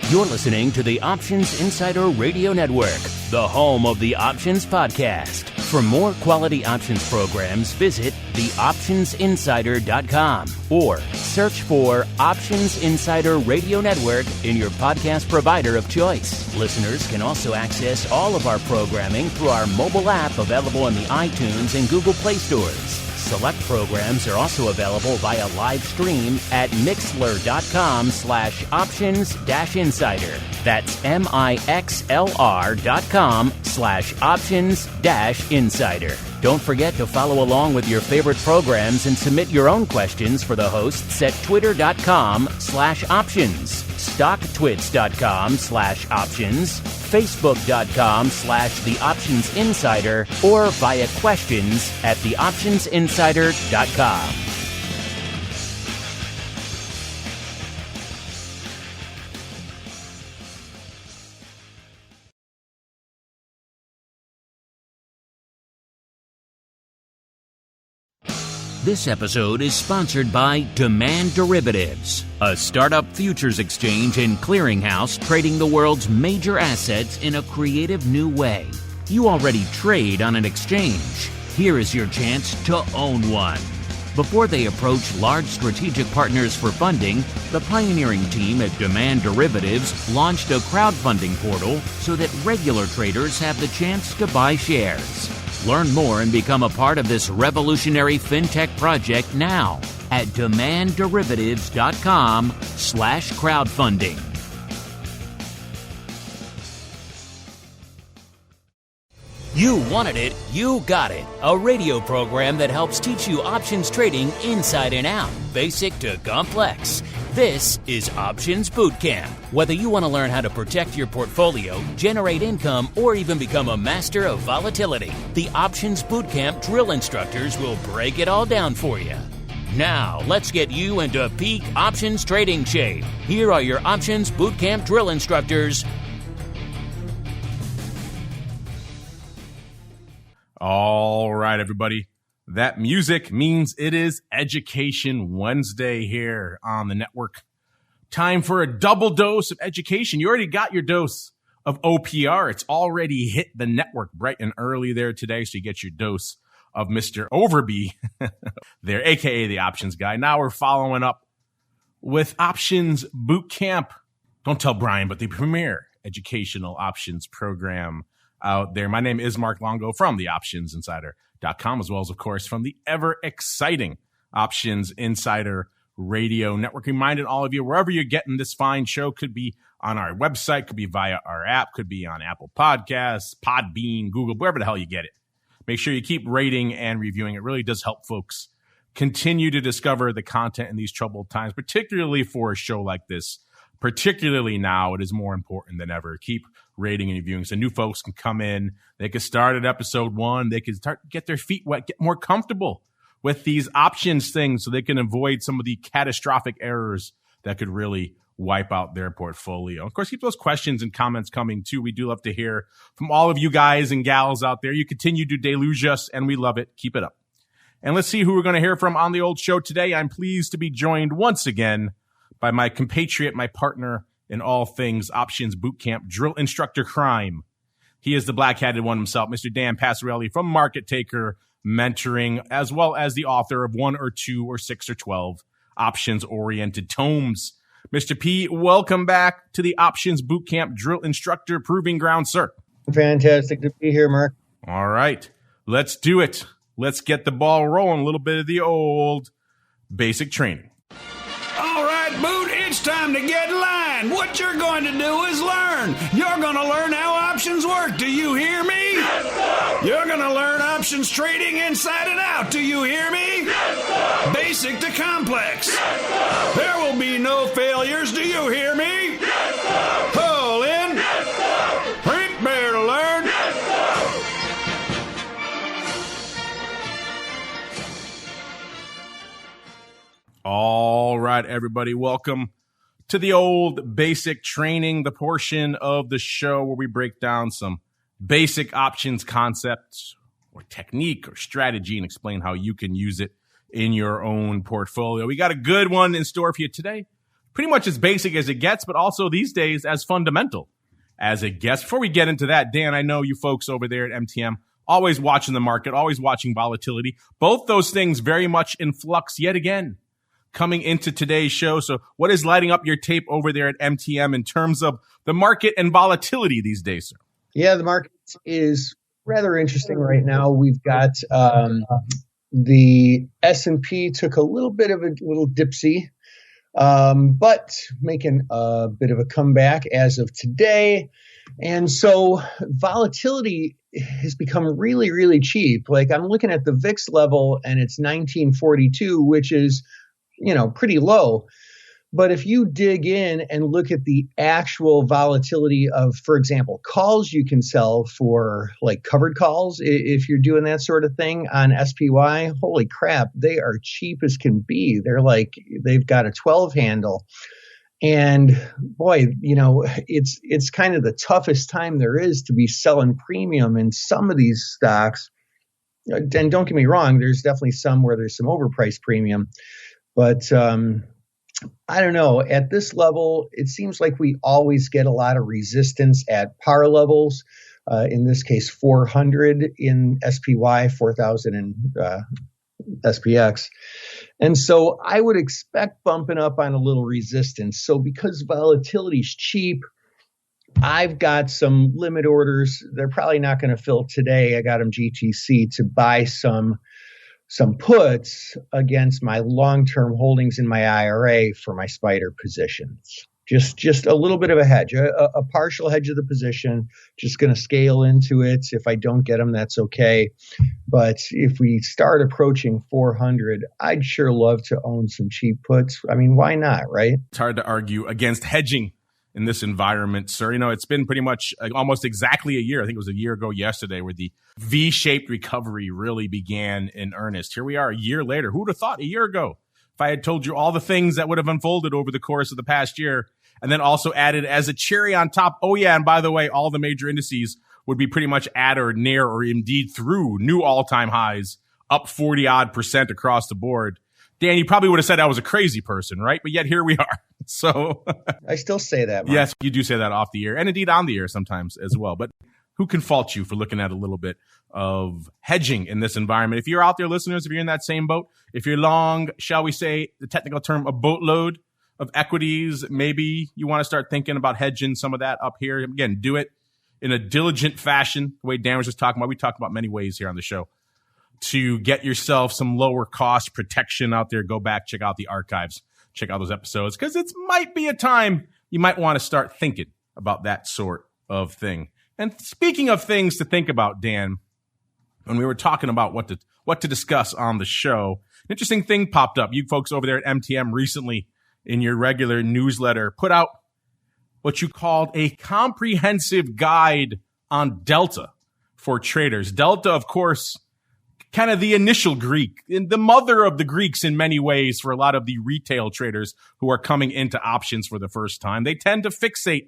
You're listening to the Options Insider Radio Network, the home of the Options Podcast. For more quality options programs, visit theoptionsinsider.com or search for Options Insider Radio Network in your podcast provider of choice. Listeners can also access all of our programming through our mobile app available in the iTunes and Google Play stores. Select programs are also available via live stream at mixlr.com/options-insider. That's mixlr.com/options-insider. Don't forget to follow along with your favorite programs and submit your own questions for the hosts at twitter.com/options, stocktwits.com/options, facebook.com/theoptionsinsider, or via questions at theoptionsinsider.com. This episode is sponsored by Demand Derivatives, a startup futures exchange and clearinghouse trading the world's major assets in a creative new way. You already trade on an exchange. Here is your chance to own one. Before they approach large strategic partners for funding, the pioneering team at Demand Derivatives launched a crowdfunding portal so that regular traders have the chance to buy shares. Learn more and become a part of this revolutionary fintech project now at demandderivatives.com/crowdfunding. You wanted it, you got it. A radio program that helps teach you options trading inside and out, basic to complex. This is Options Bootcamp. Whether you want to learn how to protect your portfolio, generate income, or even become a master of volatility, the Options Bootcamp drill instructors will break it all down for you. Now, let's get you into peak options trading shape. Here are your Options Bootcamp drill instructors. All right, everybody. That music means it is Education Wednesday here on the network. Time for a double dose of education. You already got your dose of OPR. It's already hit the network bright and early there today, so you get your dose of Mr. Overby there, a.k.a. the options guy. Now we're following up with Options Bootcamp. Don't tell Brian, but the premier educational options program out there. My name is Mark Longo from the OptionsInsider.com, as well as, of course, from the ever-exciting Options Insider Radio Network. Reminding all of you, wherever you're getting this fine show, could be on our website, could be via our app, could be on Apple Podcasts, Podbean, Google, wherever the hell you get it. Make sure you keep rating and reviewing. It really does help folks continue to discover the content in these troubled times, particularly for a show like this. Particularly now, it is more important than ever. Keep rating and reviewing so new folks can come in. They can start at episode 1. They can start get their feet wet, get more comfortable with these options things so they can avoid some of the catastrophic errors that could really wipe out their portfolio. Of course, keep those questions and comments coming too. We do love to hear from all of you guys and gals out there. You continue to deluge us, and we love it. Keep it up. And let's see who we're going to hear from on the old show today. I'm pleased to be joined once again by my compatriot, my partner in all things Options Bootcamp drill instructor crime. He is the black-hatted one himself, Mr. Dan Passarelli from Market Taker Mentoring, as well as the author of 1 or 2 or 6 or 12 options-oriented tomes. Mr. P, welcome back to the Options Bootcamp drill instructor proving ground, sir. Fantastic to be here, Mark. All right, let's do it. Let's get the ball rolling. A little bit of the old basic training. Boot, it's time to get in line. What you're going to do is learn. You're going to learn how options work. Do you hear me? Yes, sir. You're going to learn options trading inside and out. Do you hear me? Yes, sir. Basic to complex. Yes, sir. There will be no failures. Do you hear me? Yes, sir. Pull in. Yes, sir. Prepare to learn. Yes, sir. All right, everybody, welcome to the old basic training, the portion of the show where we break down some basic options concepts or technique or strategy and explain how you can use it in your own portfolio. We got a good one in store for you today. pretty much as basic as it gets, but also these days as fundamental as it gets. Before we get into that, Dan, I know you folks over there at MTM always watching the market, always watching volatility. Both those things very much in flux yet again coming into today's show. So what is lighting up your tape over there at MTM in terms of the market and volatility these days, sir? Yeah, the market is rather interesting right now. We've got the S&P took a little bit of a little dipsy, but making a bit of a comeback as of today. And so volatility has become really, really cheap. Like I'm looking at the VIX level and it's 1942, which is, pretty low. But if you dig in and look at the actual volatility of, for example, calls you can sell for like covered calls, if you're doing that sort of thing on SPY, holy crap, they are cheap as can be. They've got a 12 handle. And boy, it's kind of the toughest time there is to be selling premium in some of these stocks. And don't get me wrong, there's definitely some where there's some overpriced premium. But I don't know. At this level, it seems like we always get a lot of resistance at par levels. In this case, 400 in SPY, 4,000 in SPX. And so I would expect bumping up on a little resistance. So because volatility is cheap, I've got some limit orders. They're probably not going to fill today. I got them GTC to buy some puts against my long-term holdings in my IRA for my spider positions. Just a little bit of a hedge, a partial hedge of the position, just going to scale into it. If I don't get them, that's okay. But if we start approaching 400, I'd sure love to own some cheap puts. I mean, why not, right? It's hard to argue against hedging in this environment, sir. It's been pretty much almost exactly a year. I think it was a year ago yesterday where the V-shaped recovery really began in earnest. Here we are a year later. Who would have thought a year ago, if I had told you all the things that would have unfolded over the course of the past year, and then also added as a cherry on top, oh yeah, and by the way, all the major indices would be pretty much at or near or indeed through new all-time highs, up 40-odd% across the board. Dan, you probably would have said I was a crazy person, right? But yet here we are. So I still say that, Mark. Yes, you do say that off the air and indeed on the air sometimes as well. But who can fault you for looking at a little bit of hedging in this environment? If you're out there, listeners, if you're in that same boat, if you're long, shall we say the technical term, a boatload of equities, maybe you want to start thinking about hedging some of that up here. Again, do it in a diligent fashion, the way Dan was just talking about. We talked about many ways here on the show to get yourself some lower cost protection out there. Go back, check out the archives, check out those episodes, because it might be a time you might want to start thinking about that sort of thing. And speaking of things to think about, Dan, when we were talking about what to discuss on the show, an interesting thing popped up. You folks over there at MTM recently in your regular newsletter put out what you called a comprehensive guide on Delta for traders. Delta, of course, kind of the initial Greek, and the mother of the Greeks in many ways for a lot of the retail traders who are coming into options for the first time. They tend to fixate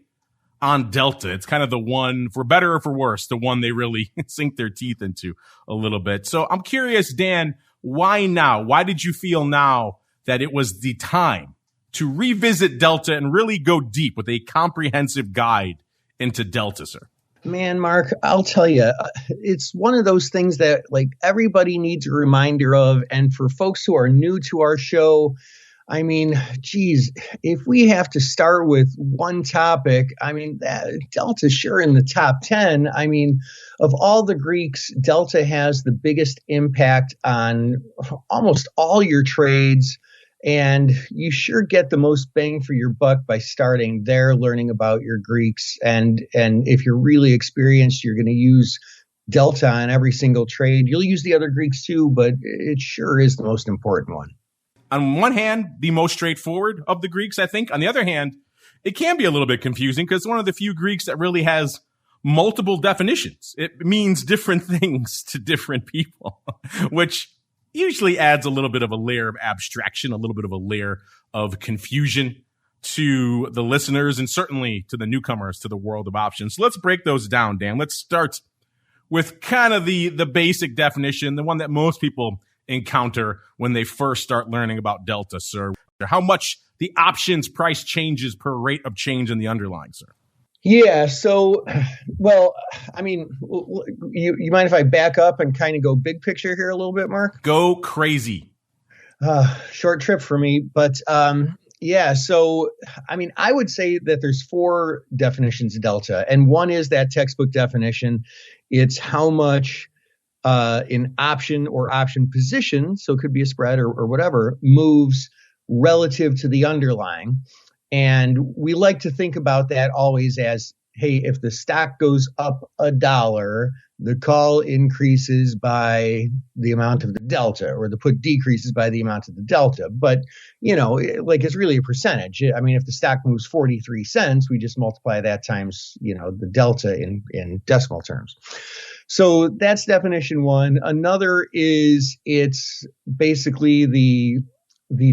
on Delta. It's kind of the one, for better or for worse, the one they really sink their teeth into a little bit. So I'm curious, Dan, why now? Why did you feel now that it was the time to revisit Delta and really go deep with a comprehensive guide into Delta, sir? Man, Mark, I'll tell you, it's one of those things that like everybody needs a reminder of. And for folks who are new to our show, I mean, geez, if we have to start with one topic, I mean, Delta's sure in the top 10. I mean, of all the Greeks, Delta has the biggest impact on almost all your trades. And you sure get the most bang for your buck by starting there, learning about your Greeks. And if you're really experienced, you're going to use Delta on every single trade. You'll use the other Greeks too, but it sure is the most important one. On one hand, the most straightforward of the Greeks, I think. On the other hand, it can be a little bit confusing because it's one of the few Greeks that really has multiple definitions. It means different things to different people, which usually adds a little bit of a layer of abstraction, a little bit of a layer of confusion to the listeners and certainly to the newcomers to the world of options. So let's break those down, Dan. Let's start with kind of the basic definition, the one that most people encounter when they first start learning about Delta, sir. How much the options price changes per rate of change in the underlying, sir? Yeah. So, well, I mean, you mind if I back up and kind of go big picture here a little bit, Mark? Go crazy. Short trip for me, but yeah. So, I mean, I would say that there's 4 definitions of delta, and one is that textbook definition. It's how much an option or option position, so it could be a spread or whatever, moves relative to the underlying. And we like to think about that always as, hey, if the stock goes up $1, the call increases by the amount of the delta, or the put decreases by the amount of the delta. But, like it's really a percentage. I mean, if the stock moves 43 cents, we just multiply that times, the delta in decimal terms. So that's definition 1. Another is it's basically the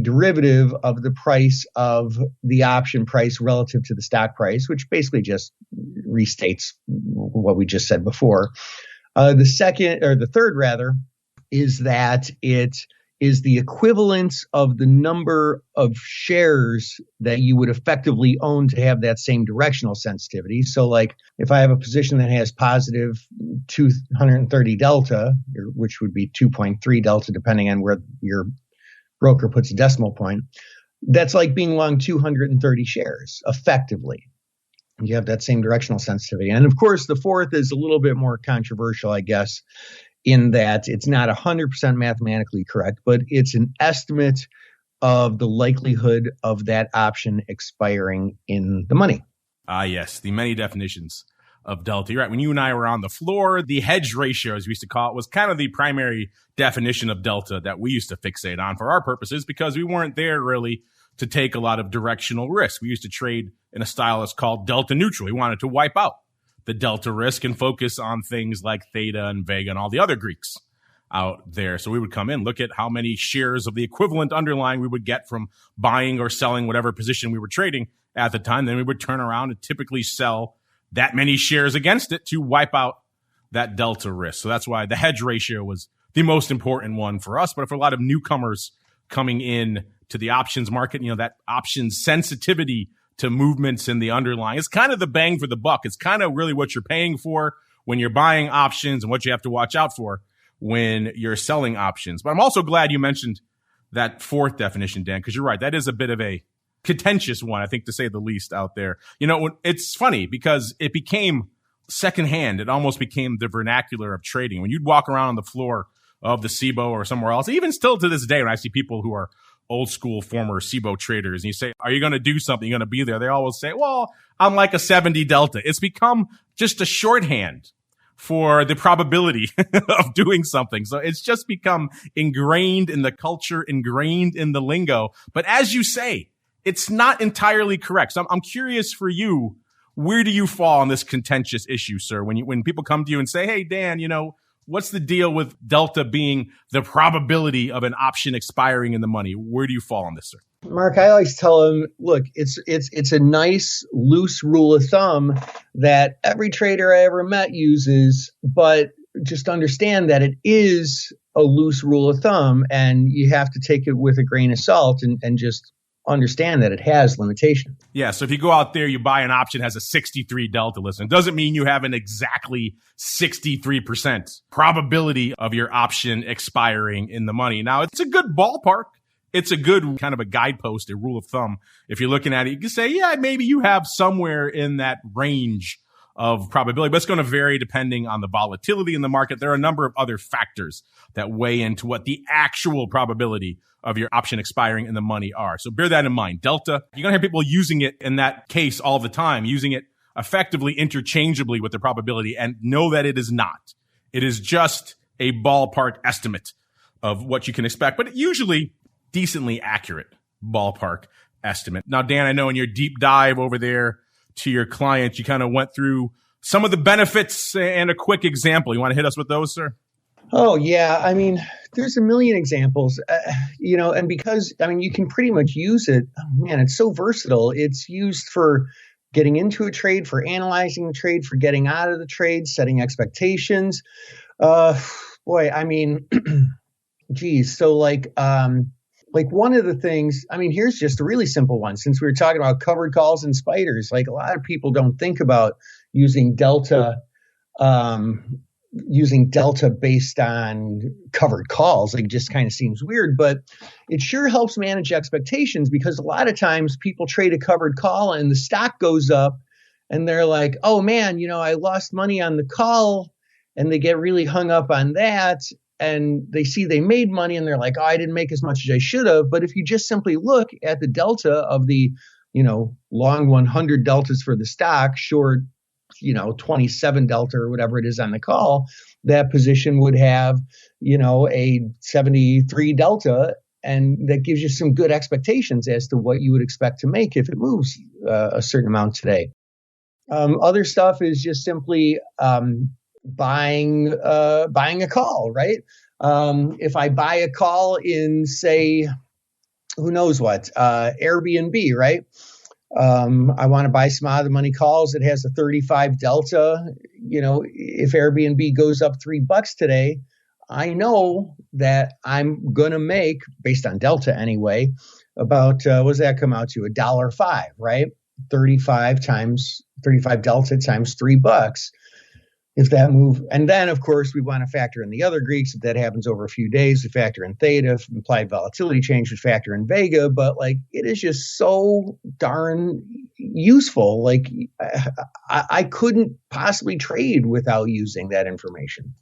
derivative of the price of the option price relative to the stock price, which basically just restates what we just said before. The third rather, is that it is the equivalence of the number of shares that you would effectively own to have that same directional sensitivity. So like if I have a position that has positive 230 delta, which would be 2.3 delta, depending on where your broker puts a decimal point, that's like being long 230 shares effectively. You have that same directional sensitivity. And of course, the fourth is a little bit more controversial, I guess, in that it's not 100% mathematically correct, but it's an estimate of the likelihood of that option expiring in the money. Yes, the many definitions of delta. You're right. When you and I were on the floor, the hedge ratio, as we used to call it, was kind of the primary definition of delta that we used to fixate on for our purposes, because we weren't there really to take a lot of directional risk. We used to trade in a style that's called delta neutral. We wanted to wipe out the delta risk and focus on things like theta and vega and all the other Greeks out there. So we would come in, look at how many shares of the equivalent underlying we would get from buying or selling whatever position we were trading at the time. Then we would turn around and typically sell that many shares against it to wipe out that delta risk. So that's why the hedge ratio was the most important one for us. But for a lot of newcomers coming in to the options market, that option sensitivity to movements in the underlying is kind of the bang for the buck. It's kind of really what you're paying for when you're buying options and what you have to watch out for when you're selling options. But I'm also glad you mentioned that fourth definition, Dan, because you're right. That is a bit of a contentious one, I think, to say the least out there. It's funny because it became secondhand. It almost became the vernacular of trading. When you'd walk around on the floor of the SIBO or somewhere else, even still to this day, when I see people who are old school former SIBO traders and you say, are you going to do something? You're going to be there. They always say, well, I'm like a 70 delta. It's become just a shorthand for the probability of doing something. So it's just become ingrained in the culture, ingrained in the lingo. But as you say, it's not entirely correct. So I'm curious for you, where do you fall on this contentious issue, sir? When people come to you and say, hey, Dan, what's the deal with delta being the probability of an option expiring in the money? Where do you fall on this, sir? Mark, I always tell them, look, it's a nice loose rule of thumb that every trader I ever met uses, but just understand that it is a loose rule of thumb and you have to take it with a grain of salt and just understand that it has limitations. Yeah, so if you go out there, you buy an option has a 63 delta listen. It doesn't mean you have an exactly 63% probability of your option expiring in the money. Now, it's a good ballpark. It's a good kind of a guidepost, a rule of thumb. If you're looking at it, you can say, yeah, maybe you have somewhere in that range of probability, but it's going to vary depending on the volatility in the market. There are a number of other factors that weigh into what the actual probability of your option expiring in the money are. So bear that in mind. Delta, you're going to have people using it in that case all the time, using it effectively interchangeably with the probability, and know that it is not. It is just a ballpark estimate of what you can expect, but usually decently accurate ballpark estimate. Now, Dan, I know in your deep dive over there to your clients, you kind of went through some of the benefits and a quick example. You want to hit us with those, sir? Oh, yeah. I mean, there's a million examples, and because, you can pretty much use it. Oh, man, it's so versatile. It's used for getting into a trade, for analyzing the trade, for getting out of the trade, setting expectations. Geez. So like one of the things, I mean, here's just a really simple one. Since we were talking about covered calls and spiders, like a lot of people don't think about using delta, based on covered calls. Like, it just kind of seems weird, but it sure helps manage expectations, because a lot of times people trade a covered call and the stock goes up and they're like, oh man, I lost money on the call, and they get really hung up on that. And they see they made money and they're like, oh, I didn't make as much as I should have. But if you just simply look at the delta of the, long 100 deltas for the stock, short, 27 delta or whatever it is on the call, that position would have, a 73 delta. And that gives you some good expectations as to what you would expect to make if it moves a certain amount today. Other stuff is just simply buying a call, right? If I buy a call in, say, who knows what, Airbnb, right? I want to buy some out of the money calls. It has a 35 delta. If Airbnb goes up $3 today, I know that I'm going to make, based on delta anyway, about, what does that come out to? $1.05, right? 35 delta times $3. If that move, and then of course we want to factor in the other Greeks. If that happens over a few days, we factor in theta. If implied volatility change, we factor in vega. But like, it is just so darn useful. Like, I couldn't possibly trade without using that information.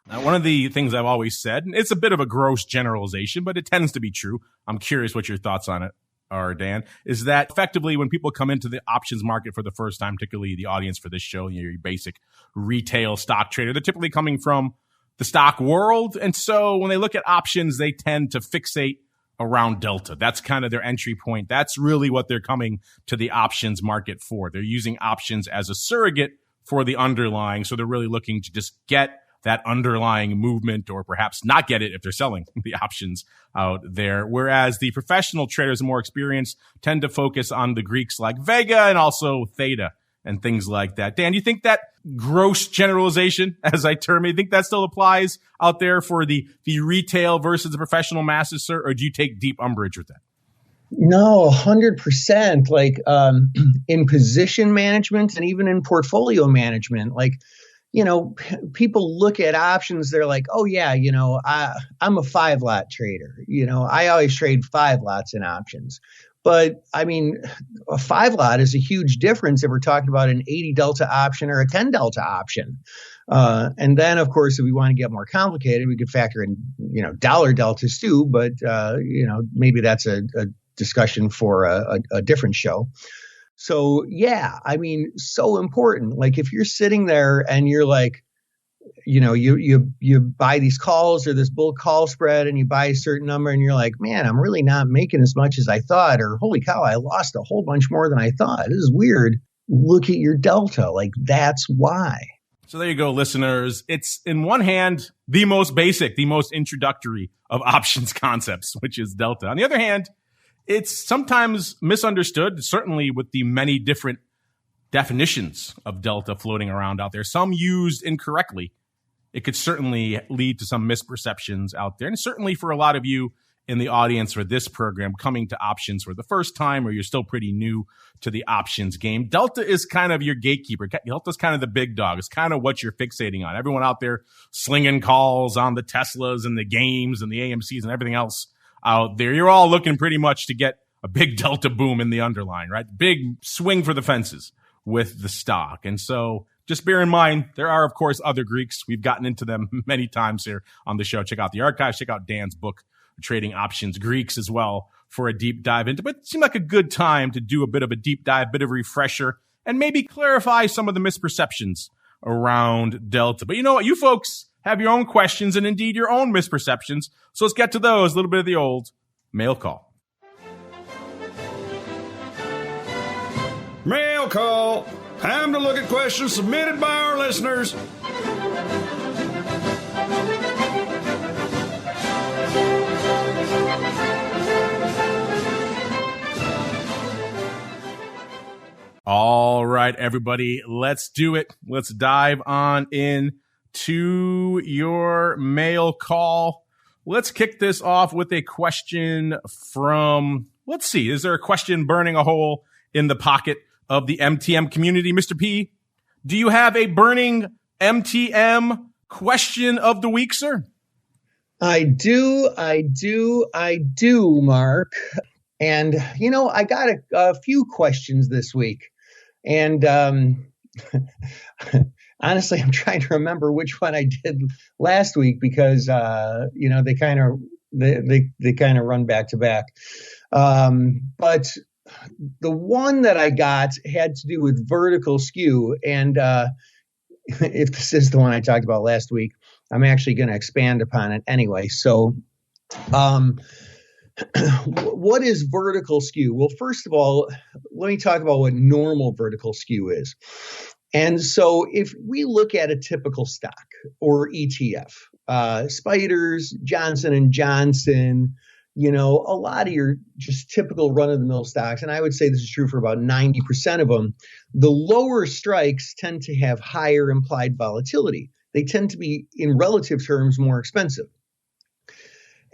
Now, one of the things I've always said, and it's a bit of a gross generalization, but it tends to be true. I'm curious what your thoughts on it are, Dan, is that effectively when people come into the options market for the first time, particularly the audience for this show, your basic retail stock trader, they're typically coming from the stock world. And so when they look at options, they tend to fixate around delta. That's kind of their entry point. That's really what they're coming to the options market for. They're using options as a surrogate for the underlying. So they're really looking to just get that underlying movement, or perhaps not get it if they're selling the options out there. Whereas the professional traders and more experienced tend to focus on the Greeks like vega and also theta and things like that. Dan, do you think that gross generalization, as I term it, you think that still applies out there for the retail versus the professional masses, sir? Or do you take deep umbrage with that? No, 100%. Like, in position management and even in portfolio management, like, people look at options, they're like, oh yeah, I'm a 5-lot trader. I always trade 5 lots in options. But I mean, a 5-lot is a huge difference if we're talking about an 80 delta option or a 10 delta option. And then of course, if we want to get more complicated, we could factor in, dollar deltas too, but maybe that's a discussion for a different show. So yeah, I mean, so important. Like, if you're sitting there and you're like, you buy these calls or this bull call spread, and you buy a certain number and you're like, man, I'm really not making as much as I thought, or holy cow, I lost a whole bunch more than I thought. This is weird. Look at your delta. Like, that's why. So there you go, listeners. It's, in one hand, the most basic, the most introductory of options concepts, which is delta. On the other hand, it's sometimes misunderstood, certainly with the many different definitions of delta floating around out there, some used incorrectly. It could certainly lead to some misperceptions out there. And certainly for a lot of you in the audience for this program coming to options for the first time, or you're still pretty new to the options game, delta is kind of your gatekeeper. Delta is kind of the big dog. It's kind of what you're fixating on. Everyone out there slinging calls on the Teslas and the games and the AMCs and everything else out there, you're all looking pretty much to get a big delta boom in the underlying, right? Big swing for the fences with the stock. And so just bear in mind, there are, of course, other Greeks. We've gotten into them many times here on the show. Check out the archives. Check out Dan's book, Trading Options Greeks, as well, for a deep dive into. But it seemed like a good time to do a bit of a deep dive, bit of a refresher, and maybe clarify some of the misperceptions around delta. But you know what? You folks have your own questions and indeed your own misperceptions. So let's get to those. A little bit of the old mail call. Mail call. Time to look at questions submitted by our listeners. All right, everybody, let's do it. Let's dive on in to your mail call let's kick this off with a question from, let's see, is there a question burning a hole in the pocket of the MTM community? Mr. P, do you have a burning MTM question of the week, sir? I do, Mark. And, I got a few questions this week. And honestly, I'm trying to remember which one I did last week because, they kind of run back to back. But the one that I got had to do with vertical skew. And if this is the one I talked about last week, I'm actually going to expand upon it anyway. So what is vertical skew? Well, first of all, let me talk about what normal vertical skew is. And so if we look at a typical stock or ETF, Spiders, Johnson & Johnson, a lot of your just typical run-of-the-mill stocks, and I would say this is true for about 90% of them, the lower strikes tend to have higher implied volatility. They tend to be, in relative terms, more expensive.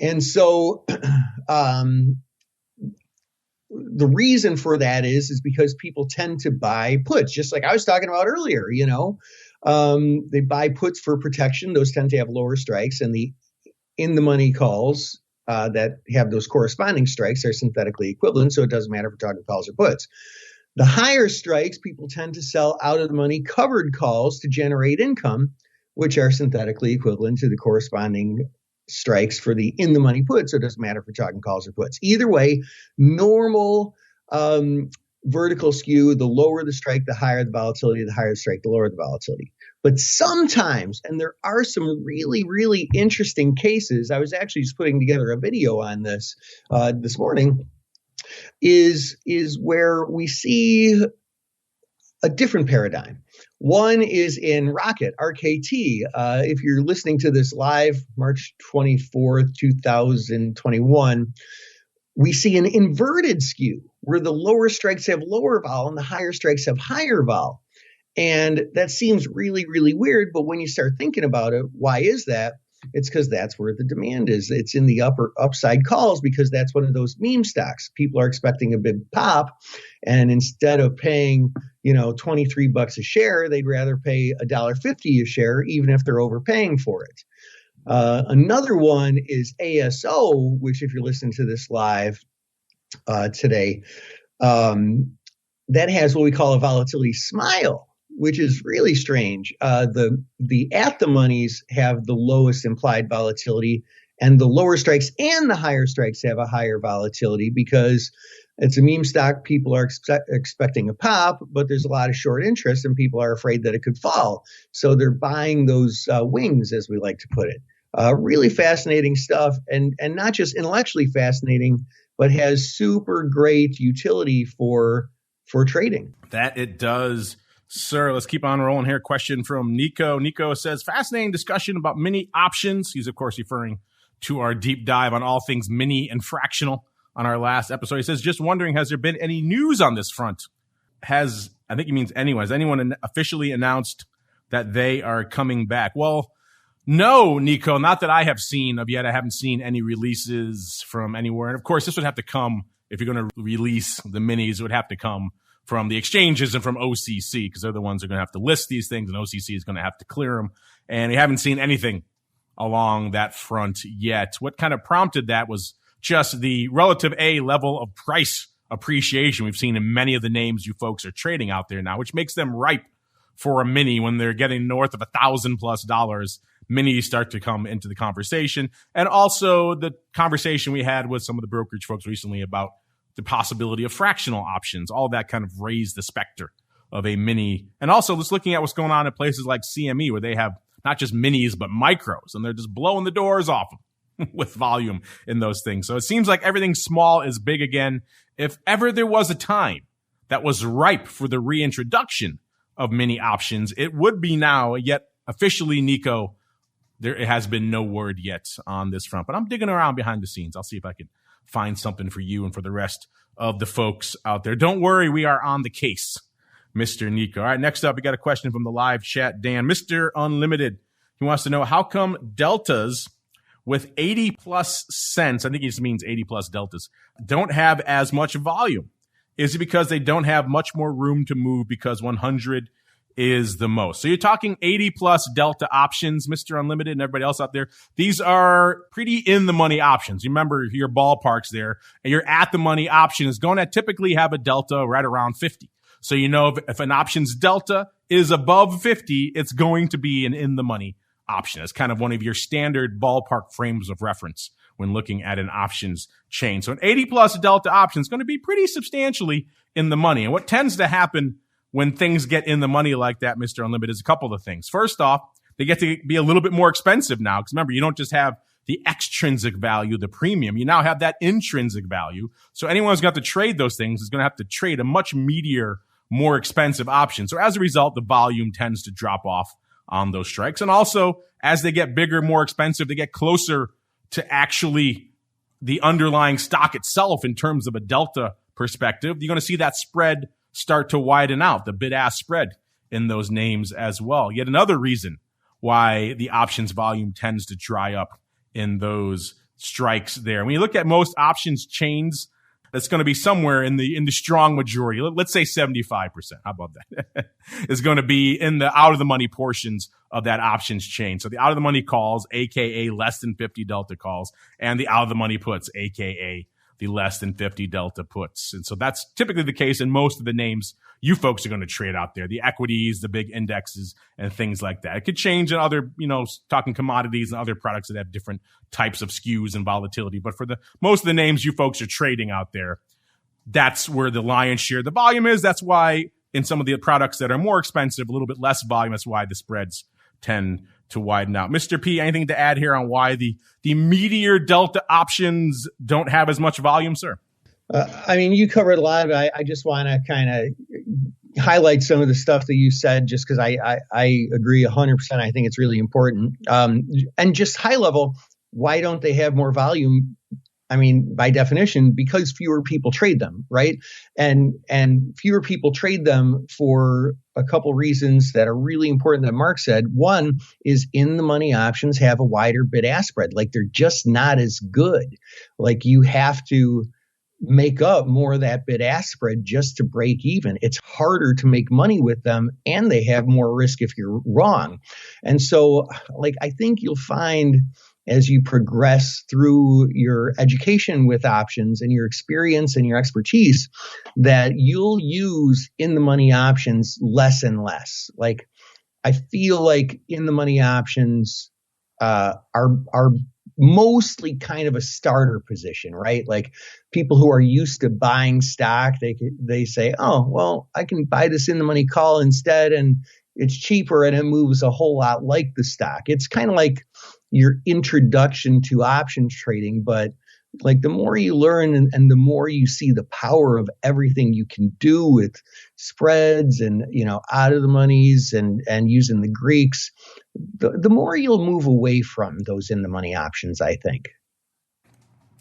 And so the reason for that is because people tend to buy puts, just like I was talking about earlier, they buy puts for protection. Those tend to have lower strikes, and the in-the-money calls that have those corresponding strikes are synthetically equivalent, so it doesn't matter if we're talking calls or puts. The higher strikes, people tend to sell out-of-the-money covered calls to generate income, which are synthetically equivalent to the corresponding strikes for the in-the-money puts, so it doesn't matter if we're talking calls or puts. Either way, normal vertical skew, the lower the strike, the higher the volatility, the higher the strike, the lower the volatility. But sometimes, and there are some really, really interesting cases, I was actually just putting together a video on this this morning, is where we see a different paradigm. One is in Rocket, RKT. If you're listening to this live, March 24th, 2021, we see an inverted skew where the lower strikes have lower vol and the higher strikes have higher vol. And that seems really, really weird. But when you start thinking about it, why is that? It's because that's where the demand is. It's in the upside calls because that's one of those meme stocks. People are expecting a big pop. And instead of paying, $23 a share, they'd rather pay $1.50 a share, even if they're overpaying for it. Another one is ASO, which if you're listening to this live today, that has what we call a volatility smile, which is really strange. The at the monies have the lowest implied volatility, and the lower strikes and the higher strikes have a higher volatility because it's a meme stock. People are expecting a pop, but there's a lot of short interest and people are afraid that it could fall. So they're buying those wings, as we like to put it. Really fascinating stuff, and not just intellectually fascinating, but has super great utility for trading. That it does, sir. Let's keep on rolling here. Question from Nico. Nico says, fascinating discussion about mini options. He's, of course, referring to our deep dive on all things mini and fractional on our last episode. He says, just wondering, has there been any news on this front? I think he means anyone. Has anyone officially announced that they are coming back? Well, no, Nico, not that I have seen of yet. I haven't seen any releases from anywhere. And of course, this would have to come, if you're going to release the minis, it would have to come from the exchanges and from OCC, because they're the ones that are going to have to list these things, and OCC is going to have to clear them. And we haven't seen anything along that front yet. What kind of prompted that was just the relative A level of price appreciation we've seen in many of the names you folks are trading out there now, which makes them ripe for a mini. When they're getting north of $1,000+, minis start to come into the conversation. And also the conversation we had with some of the brokerage folks recently about the possibility of fractional options. All that kind of raised the specter of a mini. And also let's looking at what's going on in places like CME, where they have not just minis, but micros, and they're just blowing the doors off them with volume in those things. So it seems like everything small is big again. If ever there was a time that was ripe for the reintroduction of mini options, it would be now. Yet officially, Nico, there has been no word yet on this front, but I'm digging around behind the scenes. I'll see if I can find something for you and for the rest of the folks out there. Don't worry, we are on the case, Mr. Nico. All right, next up, we got a question from the live chat. Dan, Mr. Unlimited, he wants to know, how come deltas with 80 plus cents, I think it just means 80 plus deltas, don't have as much volume? Is it because they don't have much more room to move because 100 is the most? So you're talking 80 plus delta options, Mr. Unlimited and everybody else out there. These are pretty in the money options. Remember your ballparks there, and your at the money option is going to typically have a delta right around 50. So you know if an option's delta is above 50, it's going to be an in the money option. It's kind of one of your standard ballpark frames of reference when looking at an options chain. So an 80 plus delta option is going to be pretty substantially in the money. And what tends to happen when things get in the money like that, Mr. Unlimited, is a couple of things. First off, they get to be a little bit more expensive now. Because remember, you don't just have the extrinsic value, the premium. You now have that intrinsic value. So anyone who's got to trade those things is going to have to trade a much meatier, more expensive option. So as a result, the volume tends to drop off on those strikes. And also, as they get bigger, more expensive, they get closer to actually the underlying stock itself in terms of a delta perspective. You're going to see that spread start to widen out, the bid-ask spread in those names as well. Yet another reason why the options volume tends to dry up in those strikes there. When you look at most options chains, that's going to be somewhere in the strong majority. Let's say 75%. How about that? Is going to be in the out of the money portions of that options chain. So the out of the money calls, aka less than 50 delta calls, and the out of the money puts, aka the less than 50 delta puts. And so that's typically the case in most of the names you folks are going to trade out there, the equities, the big indexes, and things like that. It could change in other, talking commodities and other products that have different types of skews and volatility. But for the most of the names you folks are trading out there, that's where the lion's share of the volume is. That's why in some of the products that are more expensive, a little bit less volume, that's why the spreads tend to widen out. Mr. P, anything to add here on why the meatier delta options don't have as much volume, sir? You covered a lot of it. I just want to kind of highlight some of the stuff that you said, just because I agree 100%. I think it's really important. And just high level, why don't they have more volume? By definition, because fewer people trade them, right? And fewer people trade them for a couple reasons that are really important that Mark said. One is in the money options have a wider bid-ask spread. Like they're just not as good. Like you have to make up more of that bid-ask spread just to break even. It's harder to make money with them, and they have more risk if you're wrong. And so, I think you'll find as you progress through your education with options and your experience and your expertise that you'll use in the money options less and less. I feel like in the money options are mostly kind of a starter position, right? Like people who are used to buying stock, they say, oh, well, I can buy this in the money call instead, and it's cheaper and it moves a whole lot like the stock. It's kind of like your introduction to options trading, but the more you learn and the more you see the power of everything you can do with spreads and, out of the monies and using the Greeks, the more you'll move away from those in the money options, I think.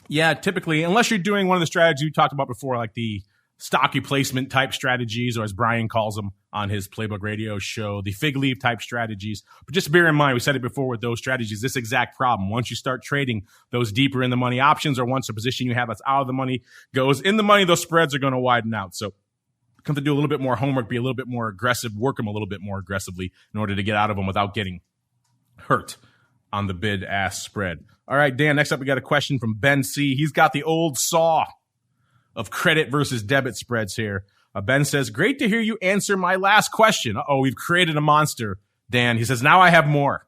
Yeah, typically, unless you're doing one of the strategies we talked about before, like the stock replacement type strategies, or as Brian calls them on his Playbook Radio show, the fig leaf type strategies. But just bear in mind, we said it before with those strategies, this exact problem. Once you start trading those deeper in the money options, or once a position you have that's out of the money goes in the money, those spreads are going to widen out. So you have to do a little bit more homework, be a little bit more aggressive, work them a little bit more aggressively in order to get out of them without getting hurt on the bid-ask spread. All right, Dan, next up we got a question from Ben C. He's got the old saw of credit versus debit spreads here. Ben says, great to hear you answer my last question. We've created a monster, Dan. He says, now I have more.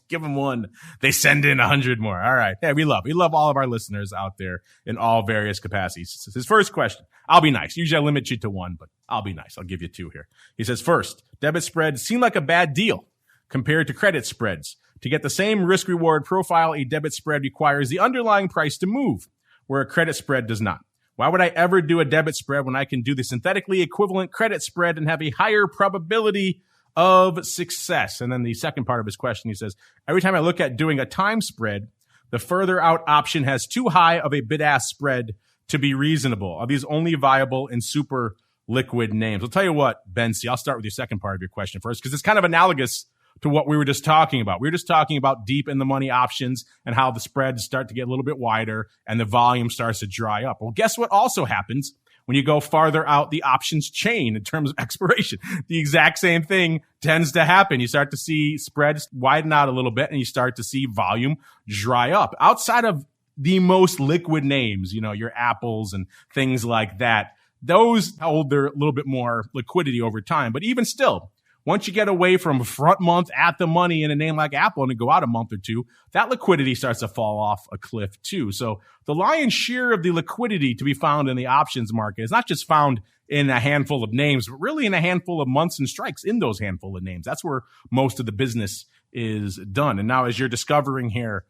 Give him one. They send in 100 more. All right. Hey, we love all of our listeners out there in all various capacities. His first question, I'll be nice. Usually I limit you to one, but I'll be nice. I'll give you two here. He says, first, debit spreads seem like a bad deal compared to credit spreads. To get the same risk-reward profile, a debit spread requires the underlying price to move, where a credit spread does not. Why would I ever do a debit spread when I can do the synthetically equivalent credit spread and have a higher probability of success? And then the second part of his question, he says, every time I look at doing a time spread, the further out option has too high of a bid-ask spread to be reasonable. Are these only viable in super liquid names? I'll tell you what, Ben C., I'll start with your second part of your question first, because it's kind of analogous to what we were just talking about. We were just talking about deep in the money options and how the spreads start to get a little bit wider and the volume starts to dry up. Well, guess what also happens when you go farther out the options chain in terms of expiration? The exact same thing tends to happen. You start to see spreads widen out a little bit and you start to see volume dry up. Outside of the most liquid names, your Apples and things like that, those hold their little bit more liquidity over time. But even still, once you get away from front month at the money in a name like Apple and go out a month or two, that liquidity starts to fall off a cliff too. So the lion's share of the liquidity to be found in the options market is not just found in a handful of names, but really in a handful of months and strikes in those handful of names. That's where most of the business is done. And now as you're discovering here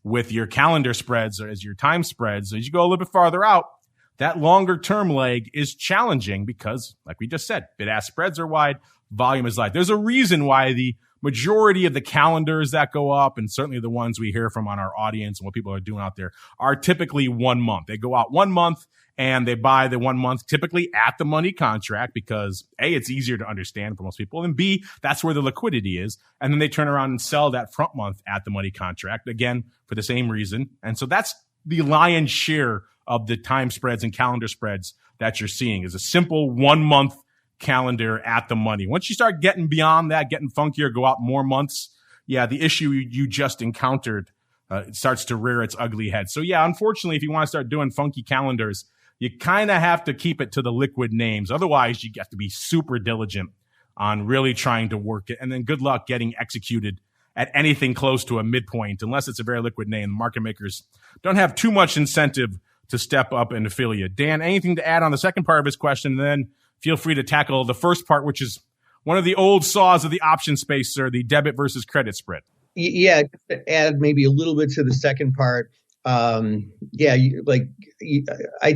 with your calendar spreads or as your time spreads, as you go a little bit farther out, that longer term leg is challenging because, like we just said, bid-ask spreads are wide, volume is light. There's a reason why the majority of the calendars that go up, and certainly the ones we hear from on our audience and what people are doing out there, are typically 1 month. They go out 1 month and they buy the 1 month typically at the money contract because A, it's easier to understand for most people, and B, that's where the liquidity is. And then they turn around and sell that front month at the money contract, again, for the same reason. And so that's the lion's share of the time spreads and calendar spreads that you're seeing is a simple 1 month calendar at the money. Once you start getting beyond that, getting funkier, go out more months, the issue you just encountered it starts to rear its ugly head. So unfortunately, if you want to start doing funky calendars, you kind of have to keep it to the liquid names. Otherwise, you have to be super diligent on really trying to work it. And then good luck getting executed at anything close to a midpoint, unless it's a very liquid name. The market makers don't have too much incentive to step up and affiliate. Dan, anything to add on the second part of his question? And then feel free to tackle the first part, which is one of the old saws of the option space, sir, the debit versus credit spread. Yeah, just to add maybe a little bit to the second part. I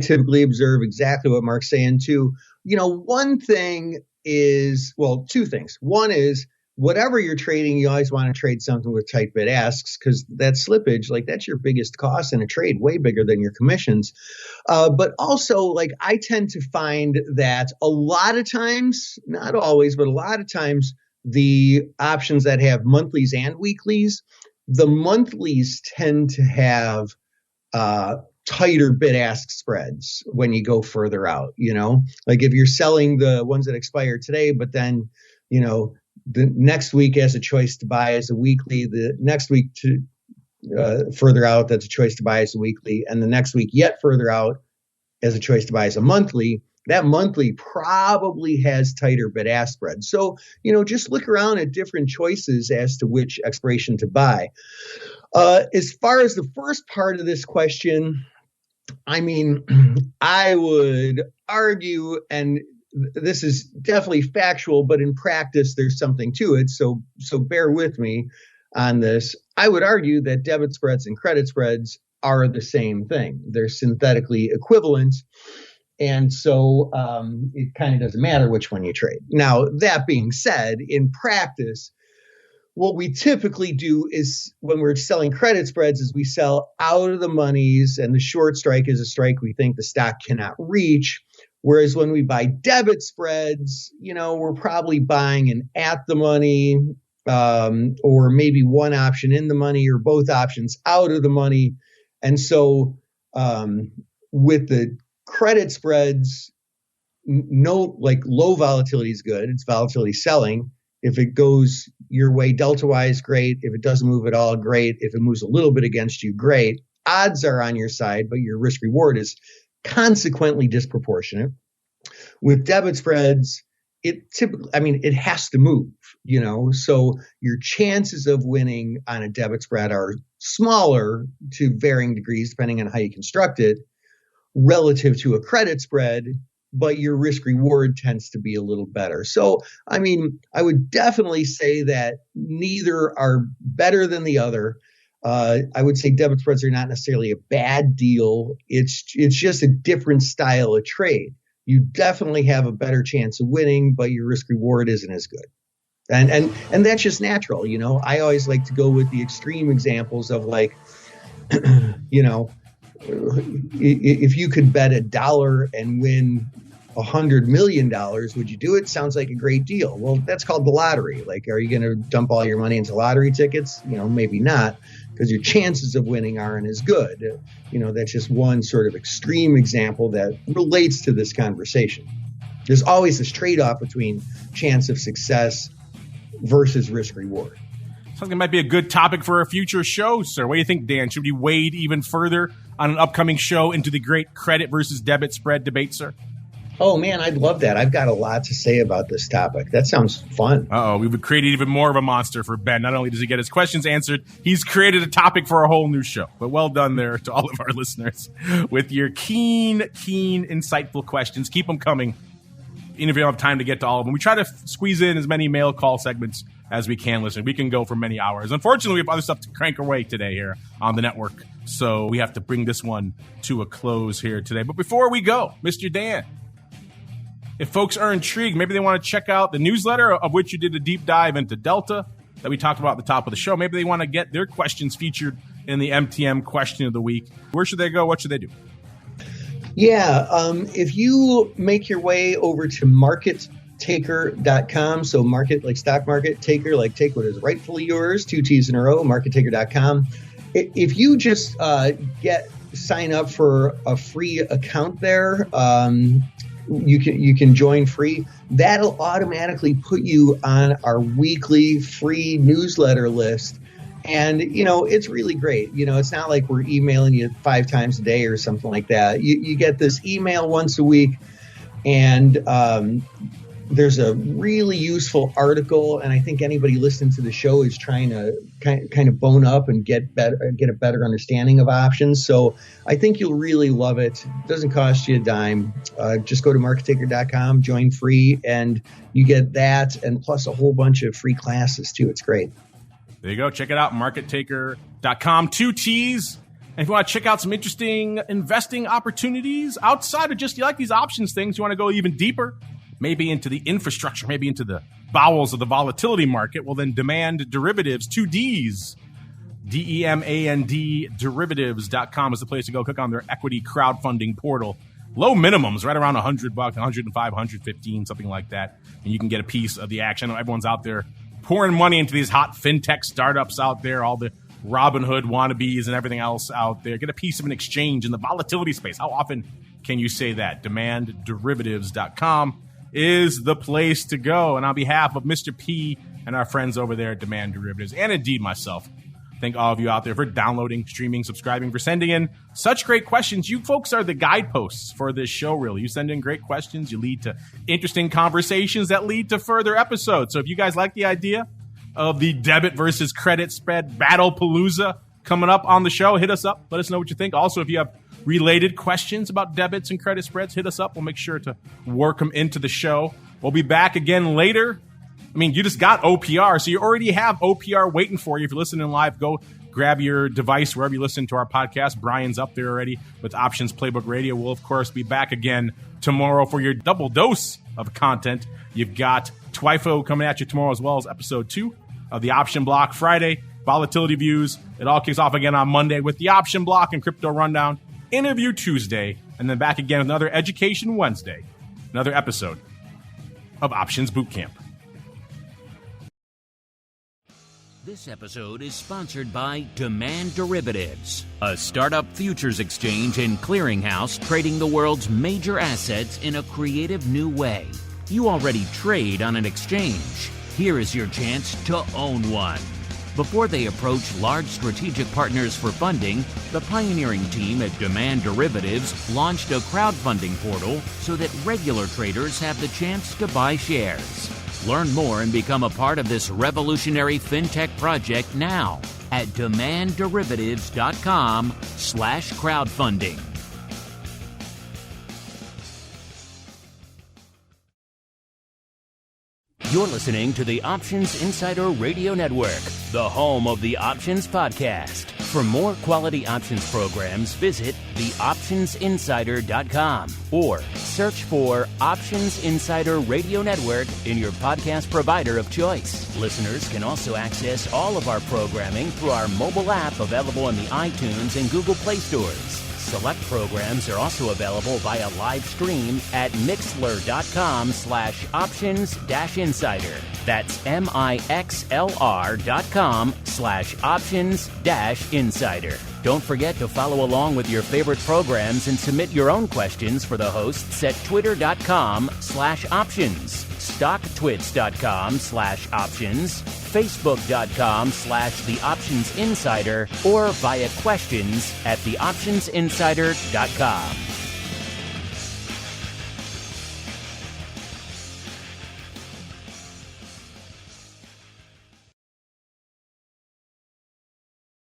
typically observe exactly what Mark's saying too. One thing is, two things. One is, whatever you're trading, you always want to trade something with tight bid asks because that slippage, that's your biggest cost in a trade, way bigger than your commissions. But also, I tend to find that a lot of times, not always, but a lot of times, the options that have monthlies and weeklies, the monthlies tend to have tighter bid ask spreads when you go further out. If you're selling the ones that expire today, but then, the next week as a choice to buy as a weekly, the next week to further out, that's a choice to buy as a weekly, and the next week yet further out as a choice to buy as a monthly, that monthly probably has tighter bid-ask spreads. So, just look around at different choices as to which expiration to buy. As far as the first part of this question, I would argue, and this is definitely factual, but in practice, there's something to it. So bear with me on this. I would argue that debit spreads and credit spreads are the same thing. They're synthetically equivalent. And so it kind of doesn't matter which one you trade. Now, that being said, in practice, what we typically do is when we're selling credit spreads is we sell out of the monies, and the short strike is a strike we think the stock cannot reach. Whereas when we buy debit spreads, we're probably buying an at the money or maybe one option in the money or both options out of the money. And so with the credit spreads, low volatility is good. It's volatility selling. If it goes your way delta-wise, great. If it doesn't move at all, great. If it moves a little bit against you, great. Odds are on your side, but your risk reward is consequently disproportionate. With debit spreads, it has to move, so your chances of winning on a debit spread are smaller to varying degrees, depending on how you construct it, relative to a credit spread, but your risk reward tends to be a little better. So, I would definitely say that neither are better than the other. I would say debit spreads are not necessarily a bad deal. It's just a different style of trade. You definitely have a better chance of winning, but your risk reward isn't as good. And that's just natural. I always like to go with the extreme examples of if you could bet $1 and win $100 million, would you do it? Sounds like a great deal. Well, that's called the lottery. Like, are you going to dump all your money into lottery tickets? Maybe not, because your chances of winning aren't as good. That's just one sort of extreme example that relates to this conversation. There's always this trade-off between chance of success versus risk reward. Something might be a good topic for a future show, sir. What do you think, Dan? Should we wade even further on an upcoming show into the great credit versus debit spread debate, sir? Oh, man, I'd love that. I've got a lot to say about this topic. That sounds fun. We would create even more of a monster for Ben. Not only does he get his questions answered, he's created a topic for a whole new show. But well done there to all of our listeners with your keen, insightful questions. Keep them coming. Even if you don't have time to get to all of them. We try to squeeze in as many mail call segments as we can. Listen, we can go for many hours. Unfortunately, we have other stuff to crank away today here on the network. So we have to bring this one to a close here today. But before we go, Mr. Dan, if folks are intrigued, maybe they want to check out the newsletter, of which you did a deep dive into Delta that we talked about at the top of the show. Maybe they want to get their questions featured in the MTM question of the week. Where should they go? What should they do? Yeah, if you make your way over to markettaker.com, so market like stock market, taker like take what is rightfully yours, 2 T's in a row, markettaker.com. If you just sign up for a free account there, you can join free. That'll automatically put you on our weekly free newsletter list. And, it's really great. It's not like we're emailing you 5 times a day or something like that. You get this email once a week, and there's a really useful article. And I think anybody listening to the show is trying to kind of bone up and get a better understanding of options. So I think you'll really love it. It doesn't cost you a dime. Just go to markettaker.com, join free, and you get that, and plus a whole bunch of free classes too. It's great. There you go. Check it out, markettaker.com, 2 T's. And if you want to check out some interesting investing opportunities outside of just, you like these options things, you want to go even deeper, maybe into the infrastructure, maybe into the bowels of the volatility market, well, then Demand Derivatives, 2 D's, DEMAND derivatives.com is the place to go. Click on their equity crowdfunding portal. Low minimums, right around $100, 105, 115, something like that. And you can get a piece of the action. I know everyone's out there pouring money into these hot fintech startups out there, all the Robinhood wannabes and everything else out there. Get a piece of an exchange in the volatility space. How often can you say that? DemandDerivatives.com is the place to go. And on behalf of Mr. P and our friends over there at Demand Derivatives, and indeed myself, thank all of you out there for downloading, streaming, subscribing, for sending in such great questions. You folks are the guideposts for this show, really. You send in great questions. You lead to interesting conversations that lead to further episodes. So if you guys like the idea of the debit versus credit spread battle palooza coming up on the show, hit us up. Let us know what you think. Also, if you have related questions about debits and credit spreads, hit us up. We'll make sure to work them into the show. We'll be back again later. I mean, you just got OPR, so you already have OPR waiting for you. If you're listening live, go grab your device wherever you listen to our podcast. Brian's up there already with Options Playbook Radio. We'll, of course, be back again tomorrow for your double dose of content. You've got TWIFO coming at you tomorrow, as well as episode 2 of the Option Block Friday. Volatility views. It all kicks off again on Monday with the Option Block and Crypto Rundown. Interview Tuesday, and then back again with another Education Wednesday. Another episode of Options Bootcamp. This episode is sponsored by Demand Derivatives, a startup futures exchange and clearinghouse trading the world's major assets in a creative new way. You already trade on an exchange. Here is your chance to own one. Before they approach large strategic partners for funding, the pioneering team at Demand Derivatives launched a crowdfunding portal so that regular traders have the chance to buy shares. Learn more and become a part of this revolutionary fintech project now at demandderivatives.com/crowdfunding. You're listening to the Options Insider Radio Network, the home of the Options Podcast. For more quality options programs, visit theoptionsinsider.com or search for Options Insider Radio Network in your podcast provider of choice. Listeners can also access all of our programming through our mobile app available in the iTunes and Google Play stores. select programs are also available via live stream at mixlr.com/options-insider. That's mixlr.com/options-insider. Don't forget to follow along with your favorite programs and submit your own questions for the hosts at twitter.com/options, stocktwits.com/options, facebook.com/theoptionsinsider, or via questions@theoptionsinsider.com.